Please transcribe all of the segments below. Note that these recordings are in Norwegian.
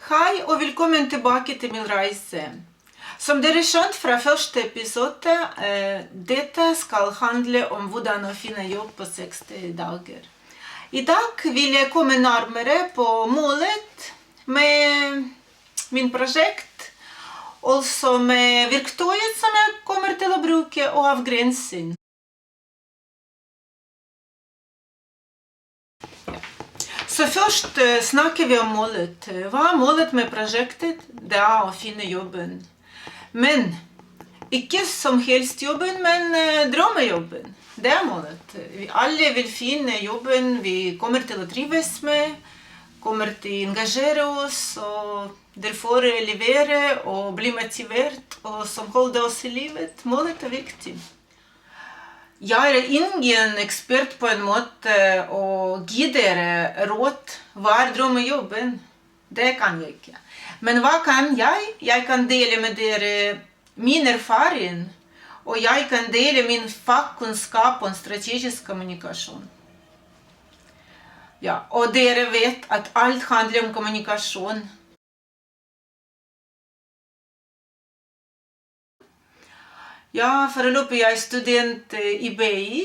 Hei og velkommen tilbake til min reise. Som dere skjønt fra første episode, dette skal handle om hvordan å finne jobb på 60 dager. I dag vil jeg komme nærmere på målet med min prosjekt, også med verktøyet som jeg kommer til å bruke, og avgrensing. Så først snakker vi om målet. Hva er målet med prosjektet? Det er å finne jobben. Men ikke som helst jobben, men drømmejobben. Det er målet. Vi alle vil finne jobben vi kommer til å trives med, kommer til å engasjere oss, og derfor levere og bli motivert, og som holder oss i livet. Målet er viktig. Jeg er ingen ekspert på en måte å gi dere råd. Hva er drømmejobben? Det kan jeg ikke. Men hva kan jeg? Jeg kan dele med dere min erfaring, og jeg kan dele min fagkunnskap om strategisk kommunikasjon. Ja, og dere vet at alt handler om kommunikasjon. Ja, foreløpig er jeg student i BI,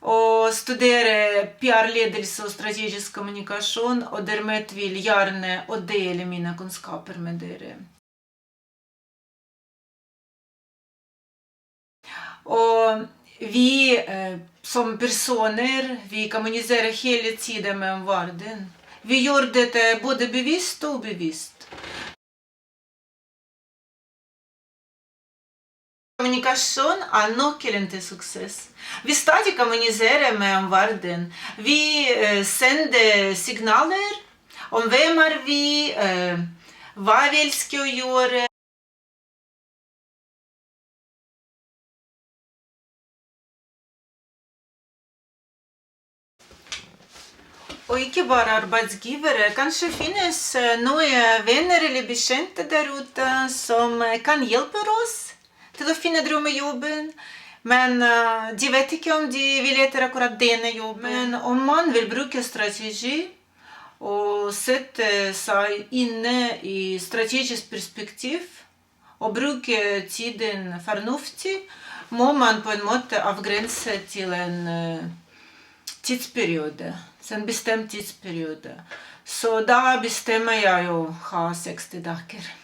og studerer PR-ledelse og strategisk kommunikasjon, og dermed vil gjerne å dele mine kunnskaper med dere. Og vi som personer, vi kommuniserer hele tiden med verden. Vi gjør dette både bevisst og ubevisst. Kommunikasjon er nøkkelen til suksess. Vi stadig kommuniserer med verden. Vi sender signaler om hvem er vi, hva vi elsker å gjøre. Og ikke bare arbeidsgivere. Kanskje finnes noen venner eller bekjente der ute som kan hjelpe oss til å finne drømmejobben, men de vet ikke om de vil etter akkurat denne jobben. Om man vil bruke strategi og sette seg inne i strategisk perspektiv og bruke tiden fornuftig, må man på en måte avgrense til en tidsperiode, en bestemt tidsperiode. Så da bestemmer jeg å ha 60 dager.